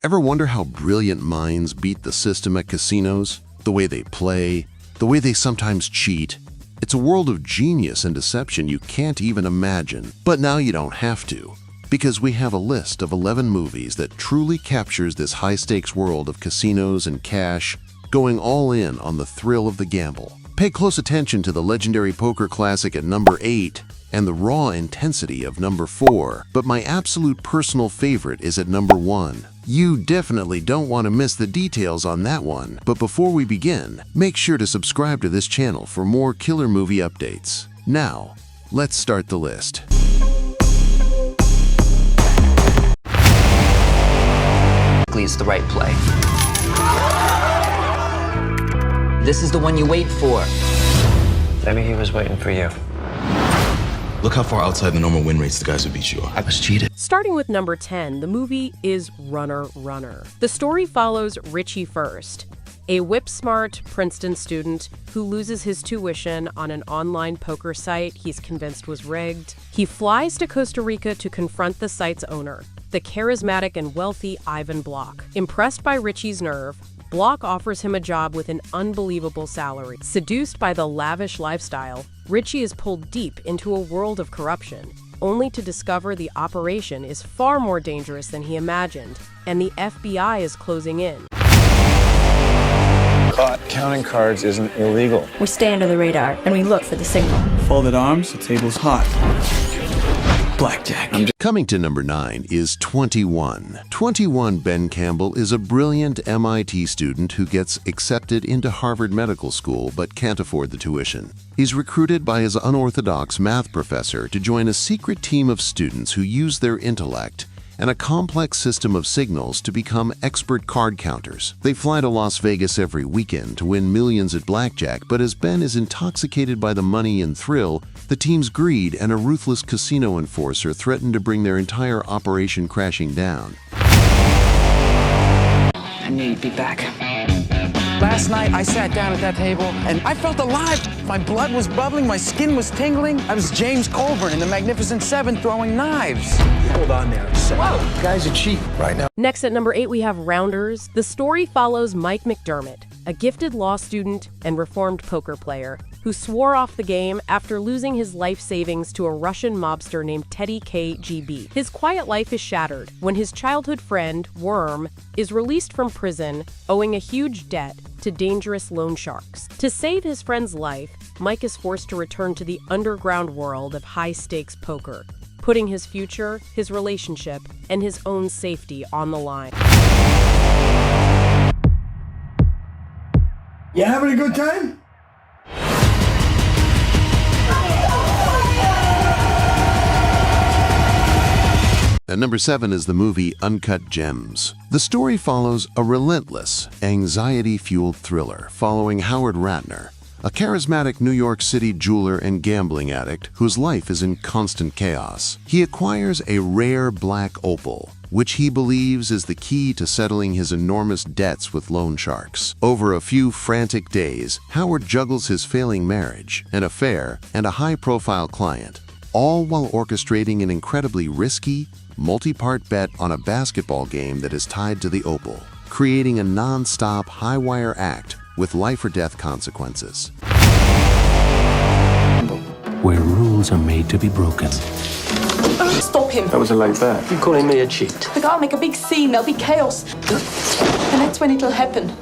Ever wonder how brilliant minds beat the system at casinos? The way they play, the way they sometimes cheat. It's a world of genius and deception you can't even imagine. But now you don't have to, because we have a list of 11 movies that truly captures this high-stakes world of casinos and cash, going all in on the thrill of the gamble. Pay close attention to the legendary poker classic at number 8 and the raw intensity of number 4, but my absolute personal favorite is at number 1. You definitely don't want to miss the details on that one, but before we begin, make sure to subscribe to this channel for more killer movie updates. Now, let's start the list. It's the right play. This is the one you wait for. Maybe he was waiting for you. Look how far outside the normal win rates the guys who beat you are. I was cheated. Starting with number 10, the movie is Runner, Runner. The story follows Richie First, a whip-smart Princeton student who loses his tuition on an online poker site he's convinced was rigged. He flies to Costa Rica to confront the site's owner, the charismatic and wealthy Ivan Block. Impressed by Richie's nerve, Block offers him a job with an unbelievable salary. Seduced by the lavish lifestyle, Richie is pulled deep into a world of corruption, only to discover the operation is far more dangerous than he imagined, and the FBI is closing in. Caught counting cards isn't illegal. We stay under the radar, and we look for the signal. Folded arms, the table's hot. Blackjack. Coming to number 9 is 21. 21 Ben Campbell is a brilliant MIT student who gets accepted into Harvard Medical School but can't afford the tuition. He's recruited by his unorthodox math professor to join a secret team of students who use their intellect and a complex system of signals to become expert card counters. They fly to Las Vegas every weekend to win millions at blackjack, but as Ben is intoxicated by the money and thrill, the team's greed and a ruthless casino enforcer threaten to bring their entire operation crashing down. I knew you'd be back. Last night, I sat down at that table, and I felt alive. My blood was bubbling, my skin was tingling. I was James Colburn in The Magnificent Seven throwing knives. Hold on there a second. Whoa. Guys are cheap right now. Next at number 8, we have Rounders. The story follows Mike McDermott, a gifted law student and reformed poker player who swore off the game after losing his life savings to a Russian mobster named Teddy KGB. His quiet life is shattered when his childhood friend, Worm, is released from prison, owing a huge debt to dangerous loan sharks. To save his friend's life, Mike is forced to return to the underground world of high-stakes poker, putting his future, his relationship, and his own safety on the line. You having a good time? At number 7 is the movie Uncut Gems. The story follows a relentless, anxiety-fueled thriller following Howard Ratner, a charismatic New York City jeweler and gambling addict whose life is in constant chaos. He acquires a rare black opal, which he believes is the key to settling his enormous debts with loan sharks. Over a few frantic days, Howard juggles his failing marriage, an affair, and a high-profile client, all while orchestrating an incredibly risky, multi-part bet on a basketball game that is tied to the opal, creating a non-stop high-wire act with life-or-death consequences. Where rules are made to be broken. Stop him. That was a late bet. You calling me a cheat? The guy will make a big scene, there'll be chaos. And that's when it'll happen.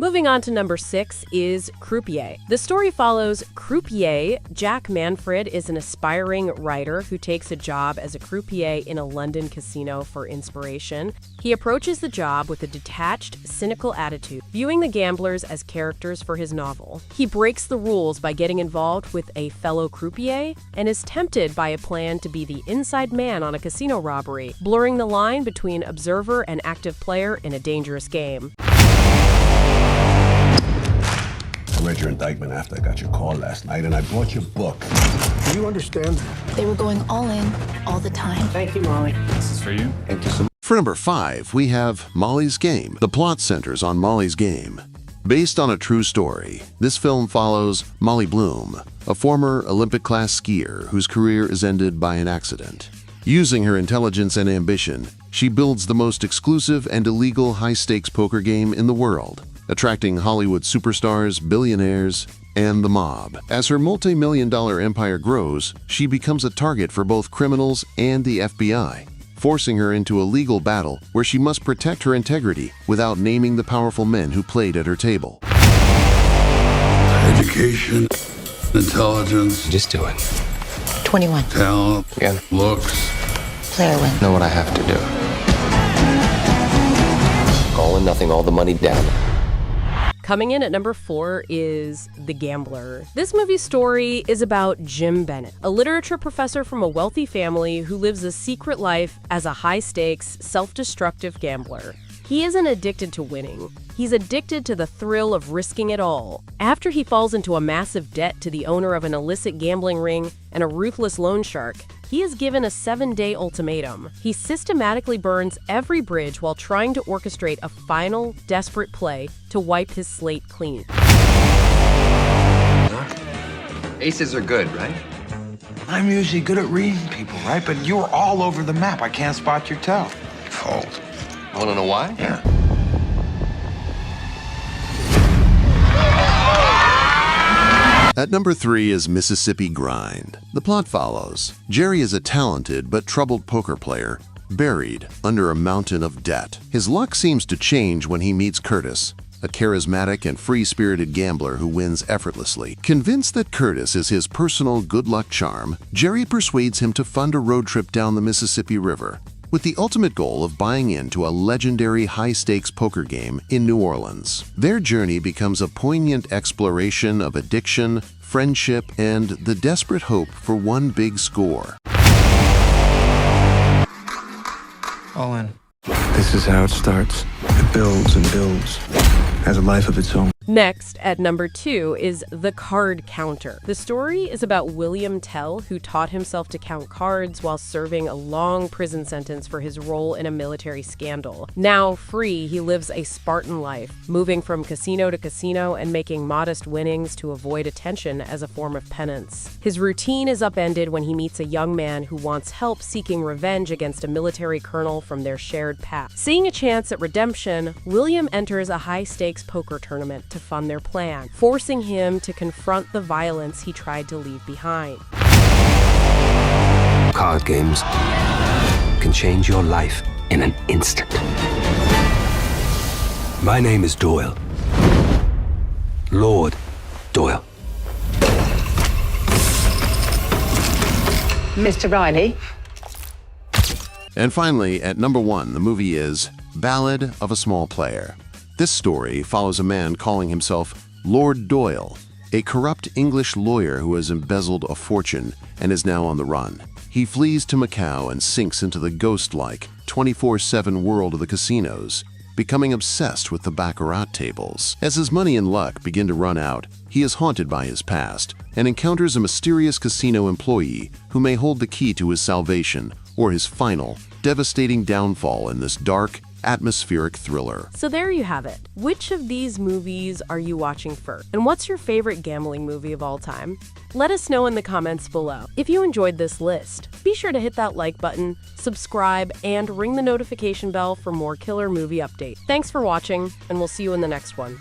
Moving on to number 6 is Croupier. The story follows Croupier. Jack Manfred is an aspiring writer who takes a job as a croupier in a London casino for inspiration. He approaches the job with a detached, cynical attitude, viewing the gamblers as characters for his novel. He breaks the rules by getting involved with a fellow croupier and is tempted by a plan to be the inside man on a casino robbery, blurring the line between observer and active player in a dangerous game. I read your indictment after I got your call last night, and I bought your book. Do you understand? They were going all in, all the time. Thank you, Molly. This is for you. Thank you so much. For number 5, we have Molly's Game. The plot centers on Molly's Game. Based on a true story, this film follows Molly Bloom, a former Olympic-class skier whose career is ended by an accident. Using her intelligence and ambition, She builds the most exclusive and illegal high-stakes poker game in the world, attracting Hollywood superstars, billionaires, and the mob. As her multi-million-dollar empire grows, she becomes a target for both criminals and the FBI, forcing her into a legal battle where she must protect her integrity without naming the powerful men who played at her table. Education, intelligence. Just do it. 21. Talent. Again. Looks. Player win. Know what I have to do. All or nothing, all the money down. Coming in at number 4 is The Gambler. This movie's story is about Jim Bennett, a literature professor from a wealthy family who lives a secret life as a high-stakes, self-destructive gambler. He isn't addicted to winning. He's addicted to the thrill of risking it all. After he falls into a massive debt to the owner of an illicit gambling ring and a ruthless loan shark, he is given a 7-day ultimatum. He systematically burns every bridge while trying to orchestrate a final, desperate play to wipe his slate clean. Aces are good, right? I'm usually good at reading people, right? But you're all over the map. I can't spot your toe. Fold. Want to know why? Yeah. At number 3 is Mississippi Grind. The plot follows. Jerry is a talented but troubled poker player, buried under a mountain of debt. His luck seems to change when he meets Curtis, a charismatic and free-spirited gambler who wins effortlessly. Convinced that Curtis is his personal good luck charm, Jerry persuades him to fund a road trip down the Mississippi River, with the ultimate goal of buying into a legendary high-stakes poker game in New Orleans. Their journey becomes a poignant exploration of addiction, friendship, and the desperate hope for one big score. All in. This is how it starts. It builds and builds. Has a life of its own. Next, at number 2, is The Card Counter. The story is about William Tell, who taught himself to count cards while serving a long prison sentence for his role in a military scandal. Now free, he lives a Spartan life, moving from casino to casino and making modest winnings to avoid attention as a form of penance. His routine is upended when he meets a young man who wants help seeking revenge against a military colonel from their shared past. Seeing a chance at redemption, William enters a high-stakes poker tournament to fund their plan, forcing him to confront the violence he tried to leave behind. Card games can change your life in an instant. My name is Doyle. Lord Doyle. Mr. Riley. And finally, at number 1, the movie is Ballad of a Small Player. This story follows a man calling himself Lord Doyle, a corrupt English lawyer who has embezzled a fortune and is now on the run. He flees to Macau and sinks into the ghost-like 24/7 world of the casinos, becoming obsessed with the baccarat tables. As his money and luck begin to run out, he is haunted by his past and encounters a mysterious casino employee who may hold the key to his salvation or his final, devastating downfall in this dark, atmospheric thriller. So there you have it. Which of these movies are you watching first? And what's your favorite gambling movie of all time? Let us know in the comments below. If you enjoyed this list, be sure to hit that like button, subscribe, and ring the notification bell for more killer movie updates. Thanks for watching, and we'll see you in the next one.